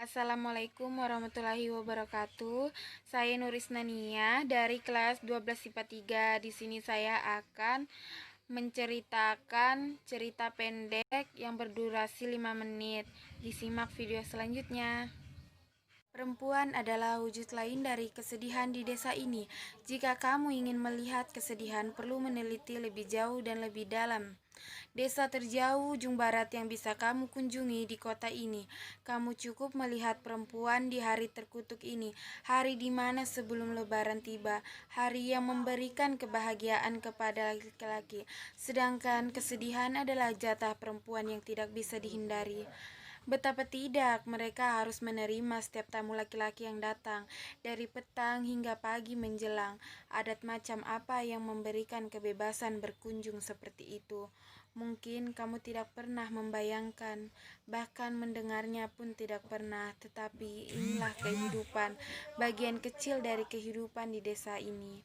Assalamualaikum warahmatullahi wabarakatuh. Saya Nurisna Nia dari kelas 12 IPA 3. Di sini saya akan menceritakan cerita pendek yang berdurasi 5 menit. Disimak video selanjutnya. Perempuan adalah wujud lain dari kesedihan di desa ini. Jika kamu ingin melihat kesedihan, perlu meneliti lebih jauh dan lebih dalam. Desa terjauh ujung barat yang bisa kamu kunjungi di kota ini. Kamu cukup melihat perempuan di hari terkutuk ini, hari di mana sebelum lebaran tiba, hari yang memberikan kebahagiaan kepada laki-laki. Sedangkan kesedihan adalah jatah perempuan yang tidak bisa dihindari. Betapa tidak, mereka harus menerima setiap tamu laki-laki yang datang, dari petang hingga pagi menjelang. Adat macam apa yang memberikan kebebasan berkunjung seperti itu? Mungkin kamu tidak pernah membayangkan, bahkan mendengarnya pun tidak pernah, tetapi inilah kehidupan, bagian kecil dari kehidupan di desa ini.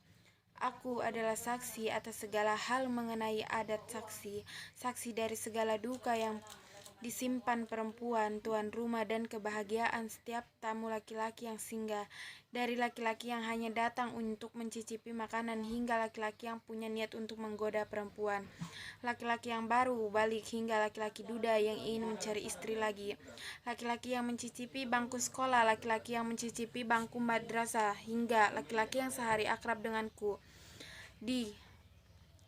Aku adalah saksi atas segala hal mengenai adat saksi, saksi dari segala duka yang disimpan perempuan, tuan rumah, dan kebahagiaan setiap tamu laki-laki yang singgah. Dari laki-laki yang hanya datang untuk mencicipi makanan hingga laki-laki yang punya niat untuk menggoda perempuan. Laki-laki yang baru balik hingga laki-laki duda yang ingin mencari istri lagi. Laki-laki yang mencicipi bangku sekolah, laki-laki yang mencicipi bangku madrasah, hingga laki-laki yang sehari akrab denganku di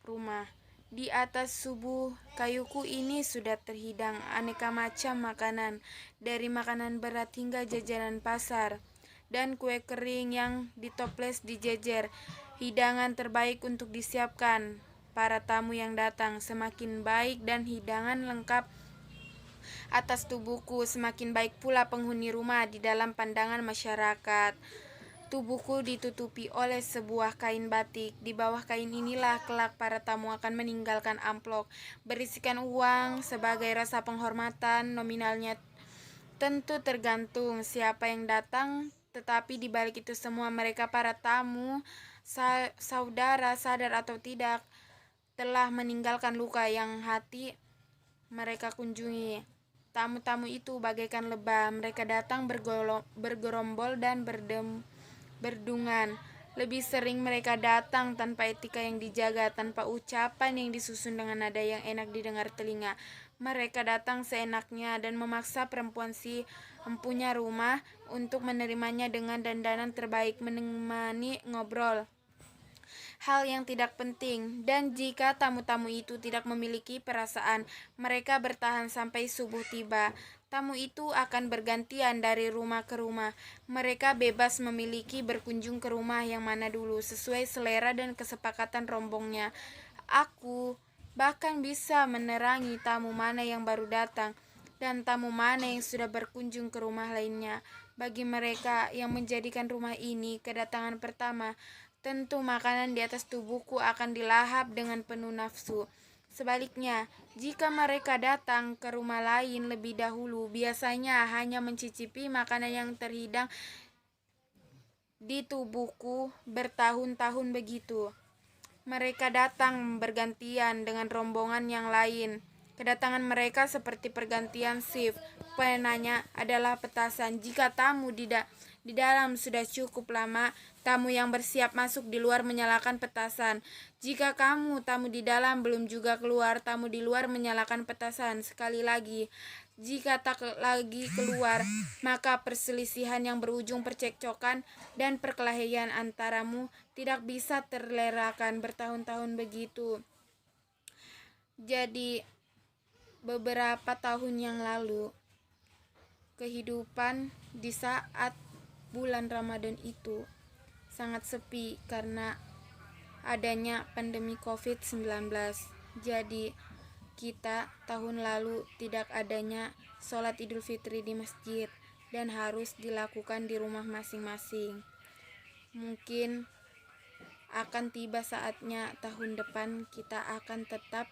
rumah. Di atas subuh kayuku ini sudah terhidang aneka macam makanan, dari makanan berat hingga jajanan pasar, dan kue kering yang ditoples dijejer. Hidangan terbaik untuk disiapkan para tamu yang datang. Semakin baik dan hidangan lengkap atas tubuhku, semakin baik pula penghuni rumah di dalam pandangan masyarakat. Tubuhku ditutupi oleh sebuah kain batik. Di bawah kain inilah kelak para tamu akan meninggalkan amplop berisikan uang sebagai rasa penghormatan. Nominalnya tentu tergantung siapa yang datang, tetapi di balik itu semua mereka para tamu, saudara sadar atau tidak, telah meninggalkan luka yang hati mereka kunjungi. Tamu-tamu itu bagaikan lebah, mereka datang bergerombol dan berdungan. Lebih sering mereka datang tanpa etika yang dijaga, tanpa ucapan yang disusun dengan nada yang enak didengar telinga. Mereka datang seenaknya dan memaksa perempuan si empunya rumah untuk menerimanya dengan dandanan terbaik, menemani ngobrol hal yang tidak penting. Dan jika tamu-tamu itu tidak memiliki perasaan, mereka bertahan sampai subuh tiba. Tamu itu akan bergantian dari rumah ke rumah. Mereka bebas memiliki berkunjung ke rumah yang mana dulu, sesuai selera dan kesepakatan rombongnya. Aku bahkan bisa menerangi tamu mana yang baru datang dan tamu mana yang sudah berkunjung ke rumah lainnya. Bagi mereka yang menjadikan rumah ini kedatangan pertama, tentu makanan di atas tubuhku akan dilahap dengan penuh nafsu. Sebaliknya, jika mereka datang ke rumah lain lebih dahulu, biasanya hanya mencicipi makanan yang terhidang di tubuhku bertahun-tahun begitu. Mereka datang bergantian dengan rombongan yang lain. Kedatangan mereka seperti pergantian shift. Penanya adalah petasan. Jika tamu di dalam sudah cukup lama, tamu yang bersiap masuk di luar menyalakan petasan. Jika tamu di dalam belum juga keluar, tamu di luar menyalakan petasan. Sekali lagi, jika tak lagi keluar, maka perselisihan yang berujung percekcokan dan perkelahian antaramu tidak bisa terelakkan bertahun-tahun begitu. Jadi, beberapa tahun yang lalu, kehidupan di saat bulan Ramadan itu sangat sepi karena adanya pandemi COVID-19. Jadi, kita tahun lalu tidak adanya sholat Idul Fitri di masjid dan harus dilakukan di rumah masing-masing. Mungkin akan tiba saatnya tahun depan kita akan tetap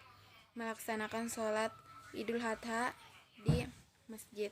melaksanakan sholat Idul Adha di masjid.